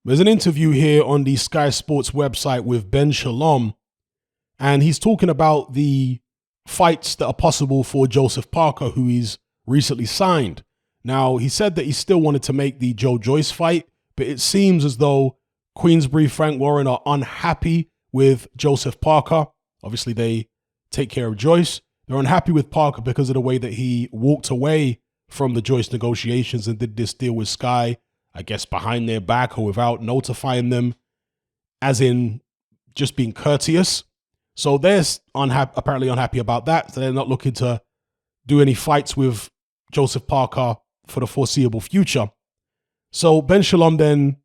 There's an interview here on the Sky Sports website with Ben Shalom, and he's talking about the fights that are possible for Joseph Parker, who he's recently signed. Now, he said that he still wanted to make the Joe Joyce fight, but it seems as though Queensbury, Frank Warren are unhappy with Joseph Parker. Obviously, they take care of Joyce. They're unhappy with Parker because of the way that he walked away from the Joyce negotiations and did this deal with Sky, I guess behind their back or without notifying them, as in just being courteous. So they're apparently unhappy about that. So they're not looking to do any fights with Joseph Parker for the foreseeable future. So Ben Shalom then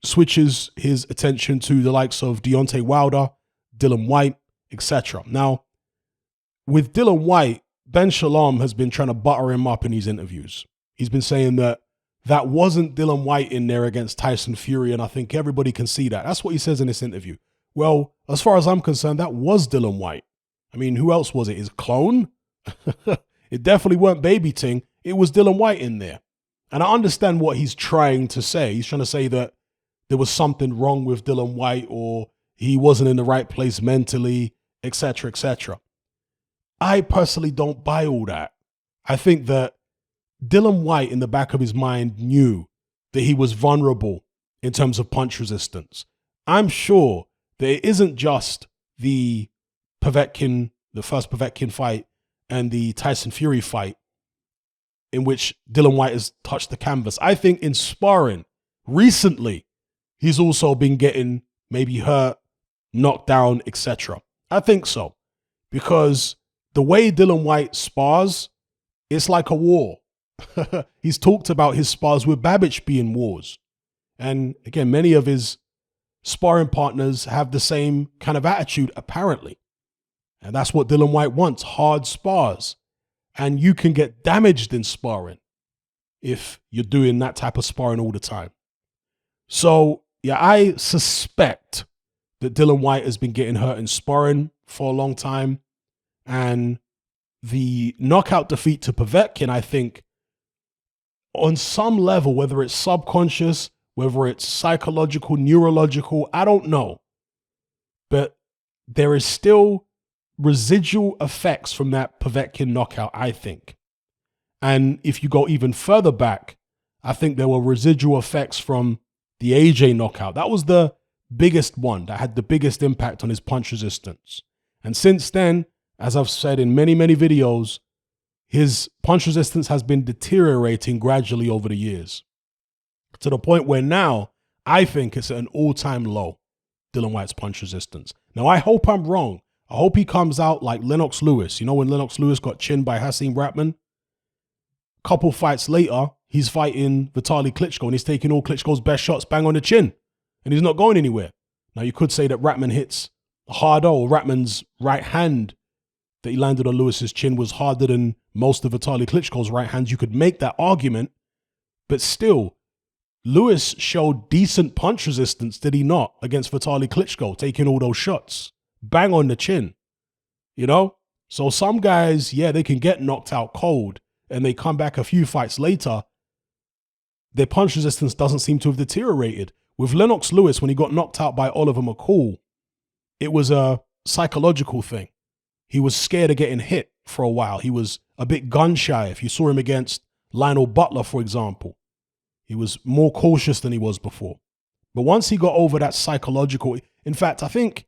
switches his attention to the likes of Deontay Wilder, Dillian Whyte, etc. Now, with Dillian Whyte, Ben Shalom has been trying to butter him up in these interviews. He's been saying that wasn't Dillian Whyte in there against Tyson Fury, and I think everybody can see that. That's what he says in this interview. Well, as far as I'm concerned, that was Dillian Whyte. I mean, who else was it? His clone? It definitely weren't Baby Ting. It was Dillian Whyte in there. And I understand what he's trying to say. He's trying to say that there was something wrong with Dillian Whyte, or he wasn't in the right place mentally, etc., etc. I personally don't buy all that. I think that Dillian Whyte, in the back of his mind, knew that he was vulnerable in terms of punch resistance. I'm sure that it isn't just the first Povetkin fight and the Tyson Fury fight in which Dillian Whyte has touched the canvas. I think in sparring recently, he's also been getting maybe hurt, knocked down, etc. I think so, because the way Dillian Whyte spars, it's like a war. He's talked about his spars with Babbage being wars. And again, many of his sparring partners have the same kind of attitude, apparently. And that's what Dillian Whyte wants, hard spars. And you can get damaged in sparring if you're doing that type of sparring all the time. So, yeah, I suspect that Dillian Whyte has been getting hurt in sparring for a long time. And the knockout defeat to Povetkin, I think, on some level, whether it's subconscious, whether it's psychological, neurological, I don't know. But there is still residual effects from that Povetkin knockout, I think. And if you go even further back, I think there were residual effects from the AJ knockout. That was the biggest one that had the biggest impact on his punch resistance. And since then, as I've said in many, many videos, his punch resistance has been deteriorating gradually over the years, to the point where now I think it's at an all-time low, Dillian Whyte's punch resistance. Now, I hope I'm wrong. I hope he comes out like Lennox Lewis. You know, when Lennox Lewis got chinned by Hasim Ratman? A couple fights later, he's fighting Vitaly Klitschko, and he's taking all Klitschko's best shots bang on the chin, and he's not going anywhere. Now, you could say that Ratman hits harder, or Ratman's right hand that he landed on Lewis's chin was harder than most of Vitaly Klitschko's right hands. You could make that argument, but still, Lewis showed decent punch resistance, did he not, against Vitaly Klitschko, taking all those shots. Bang on the chin, you know? So some guys, yeah, they can get knocked out cold, and they come back a few fights later, their punch resistance doesn't seem to have deteriorated. With Lennox Lewis, when he got knocked out by Oliver McCall, it was a psychological thing. He was scared of getting hit for a while. He was a bit gun shy. If you saw him against Lionel Butler, for example, he was more cautious than he was before. But once he got over that psychological, in fact, I think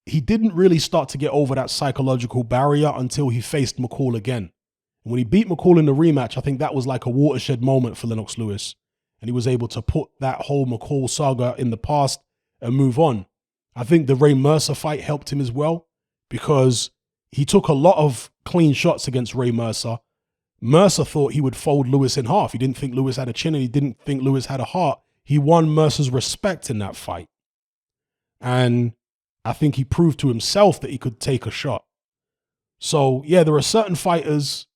he didn't really start to get over that psychological barrier until he faced McCall again. And when he beat McCall in the rematch, I think that was like a watershed moment for Lennox Lewis. And he was able to put that whole McCall saga in the past and move on. I think the Ray Mercer fight helped him as well, because he took a lot of clean shots against Ray Mercer. Mercer thought he would fold Lewis in half. He didn't think Lewis had a chin, and he didn't think Lewis had a heart. He won Mercer's respect in that fight. And I think he proved to himself that he could take a shot. So, yeah, there are certain fighters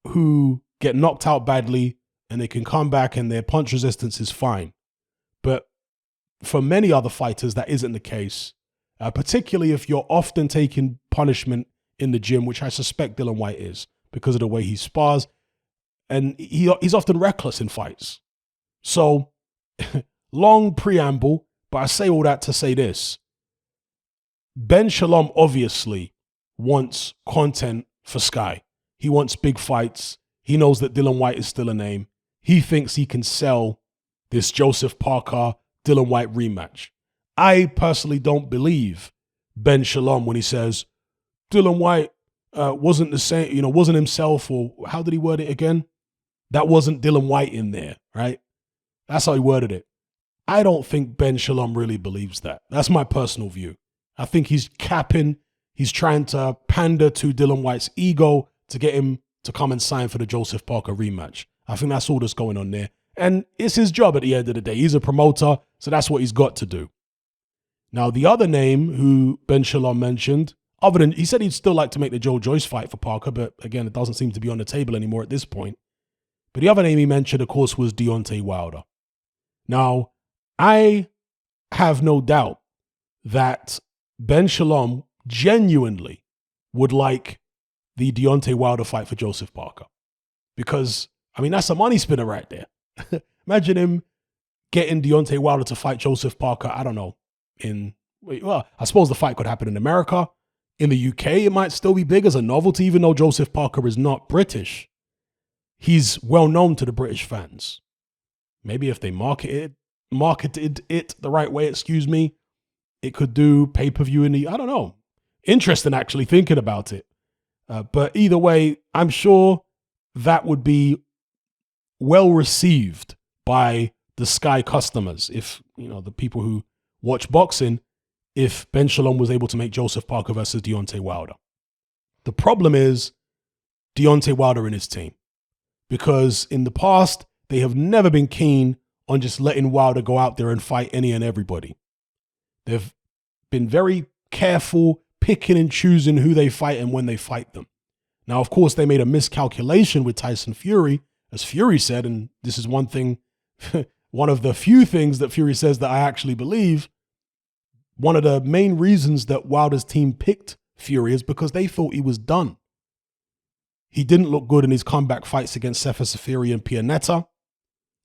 who get knocked out badly and they can come back and their punch resistance is fine. But for many other fighters, that isn't the case, particularly if you're often taking punishment in the gym, which I suspect Dillian Whyte is because of the way he spars. And he's often reckless in fights. So long preamble, but I say all that to say this. Ben Shalom obviously wants content for Sky. He wants big fights. He knows that Dillian Whyte is still a name. He thinks he can sell this Joseph Parker, Dillian Whyte rematch. I personally don't believe Ben Shalom when he says Dillian Whyte wasn't the same, wasn't himself, or how did he word it again? That wasn't Dillian Whyte in there, right? That's how he worded it. I don't think Ben Shalom really believes that. That's my personal view. I think he's capping. He's trying to pander to Dillian Whyte's ego to get him to come and sign for the Joseph Parker rematch. I think that's all that's going on there. And it's his job at the end of the day. He's a promoter, so that's what he's got to do. Now, the other name who Ben Shalom mentioned, other than, he said he'd still like to make the Joe Joyce fight for Parker, but again, it doesn't seem to be on the table anymore at this point. But the other name he mentioned, of course, was Deontay Wilder. Now, I have no doubt that Ben Shalom genuinely would like the Deontay Wilder fight for Joseph Parker. Because, that's a money spinner right there. Imagine him getting Deontay Wilder to fight Joseph Parker, I don't know, I suppose the fight could happen in America. In the UK, it might still be big as a novelty, even though Joseph Parker is not British. He's well known to the British fans. Maybe if they marketed it the right way, it could do pay-per-view I don't know. Interesting actually thinking about it. But either way, I'm sure that would be well received by the Sky customers. If, the people who watch boxing, if Ben Shalom was able to make Joseph Parker versus Deontay Wilder. The problem is Deontay Wilder and his team. Because in the past, they have never been keen on just letting Wilder go out there and fight any and everybody. They've been very careful picking and choosing who they fight and when they fight them. Now, of course, they made a miscalculation with Tyson Fury, as Fury said, and this is one thing, one of the few things that Fury says that I actually believe. One of the main reasons that Wilder's team picked Fury is because they thought he was done. He didn't look good in his comeback fights against Sefer Safiri and Pianeta,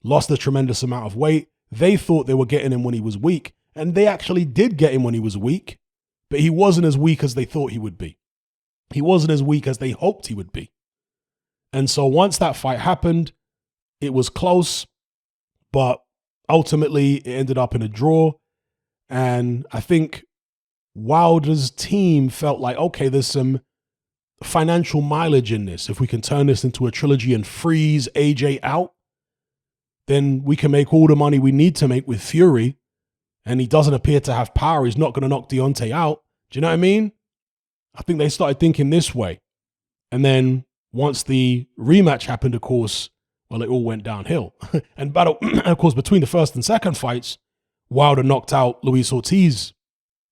lost a tremendous amount of weight. They thought they were getting him when he was weak, and they actually did get him when he was weak, but he wasn't as weak as they thought he would be. He wasn't as weak as they hoped he would be. And so once that fight happened, it was close, but ultimately it ended up in a draw. And I think Wilder's team felt like, okay, there's some financial mileage in this. If we can turn this into a trilogy and freeze AJ out, then we can make all the money we need to make with Fury. And he doesn't appear to have power. He's not going to knock Deontay out. Do you know what I mean? I think they started thinking this way. And then once the rematch happened, of course, well, it all went downhill. And battle, of course, between the first and second fights, Wilder knocked out Luis Ortiz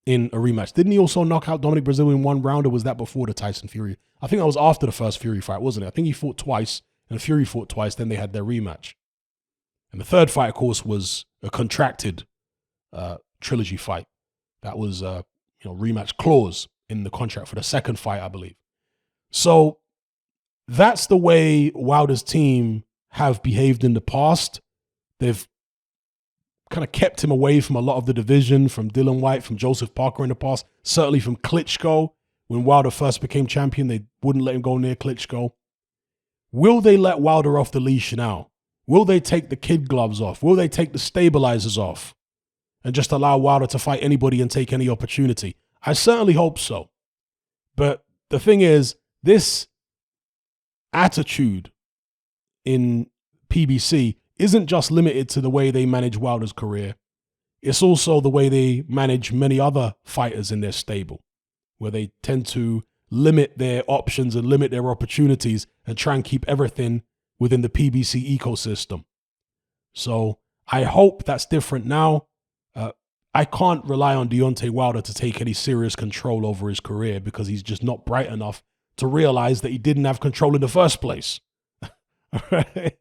in a rematch. Didn't he also knock out Dominic Breazeale in one round, or was that before the Tyson Fury? I think that was after the first Fury fight, wasn't it? I think he fought twice, and Fury fought twice, then they had their rematch. And the third fight, of course, was a contracted trilogy fight. That was a rematch clause in the contract for the second fight, I believe. So that's the way Wilder's team have behaved in the past. They've kind of kept him away from a lot of the division, from Dillian Whyte, from Joseph Parker in the past, certainly from Klitschko. When Wilder first became champion, they wouldn't let him go near Klitschko. Will they let Wilder off the leash now? Will they take the kid gloves off? Will they take the stabilizers off and just allow Wilder to fight anybody and take any opportunity? I certainly hope so. But the thing is, this attitude in PBC isn't just limited to the way they manage Wilder's career. It's also the way they manage many other fighters in their stable, where they tend to limit their options and limit their opportunities and try and keep everything within the PBC ecosystem. So I hope that's different now. I can't rely on Deontay Wilder to take any serious control over his career because he's just not bright enough to realize that he didn't have control in the first place. That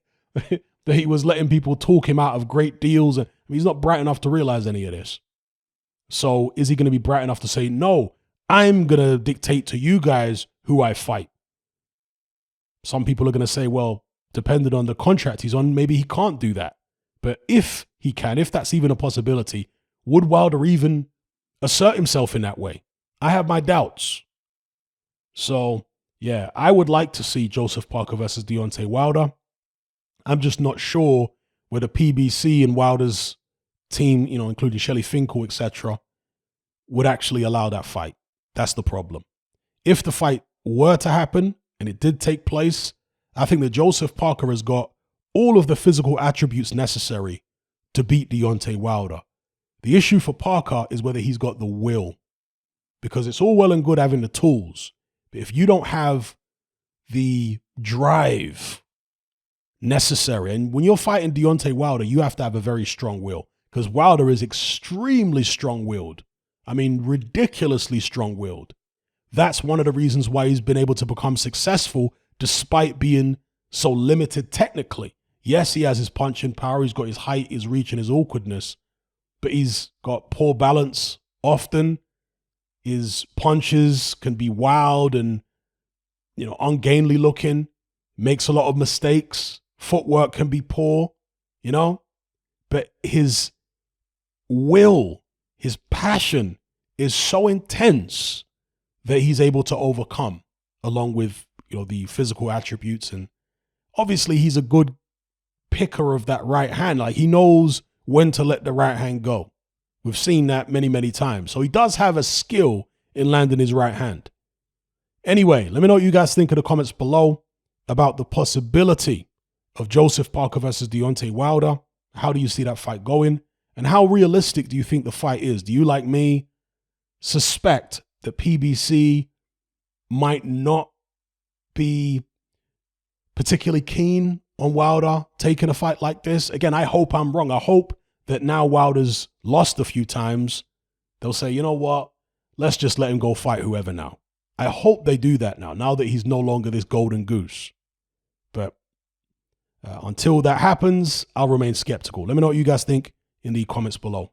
he was letting people talk him out of great deals. And he's not bright enough to realize any of this. So is he going to be bright enough to say, no, I'm going to dictate to you guys who I fight? Some people are going to say, well, depending on the contract he's on, maybe he can't do that. But if he can, if that's even a possibility. Would Wilder even assert himself in that way? I have my doubts. So, yeah, I would like to see Joseph Parker versus Deontay Wilder. I'm just not sure whether PBC and Wilder's team, including Shelley Finkel, etc., would actually allow that fight. That's the problem. If the fight were to happen, and it did take place, I think that Joseph Parker has got all of the physical attributes necessary to beat Deontay Wilder. The issue for Parker is whether he's got the will, because it's all well and good having the tools, but if you don't have the drive necessary, and when you're fighting Deontay Wilder, you have to have a very strong will, because Wilder is extremely strong-willed. I mean, ridiculously strong-willed. That's one of the reasons why he's been able to become successful despite being so limited technically. Yes, he has his punching power, he's got his height, his reach, and his awkwardness, but he's got poor balance often. His punches can be wild and, ungainly looking, makes a lot of mistakes. Footwork can be poor, but his will, his passion is so intense that he's able to overcome, along with, the physical attributes. And obviously he's a good picker of that right hand. Like, he knows when to let the right hand go. We've seen that many, many times. So he does have a skill in landing his right hand. Anyway, let me know what you guys think in the comments below about the possibility of Joseph Parker versus Deontay Wilder. How do you see that fight going? And how realistic do you think the fight is? Do you, like me, suspect that PBC might not be particularly keen on Wilder taking a fight like this? Again, I hope I'm wrong. I hope that now Wilder's lost a few times, they'll say, you know what? Let's just let him go fight whoever now. I hope they do that now that he's no longer this golden goose. But until that happens, I'll remain skeptical. Let me know what you guys think in the comments below.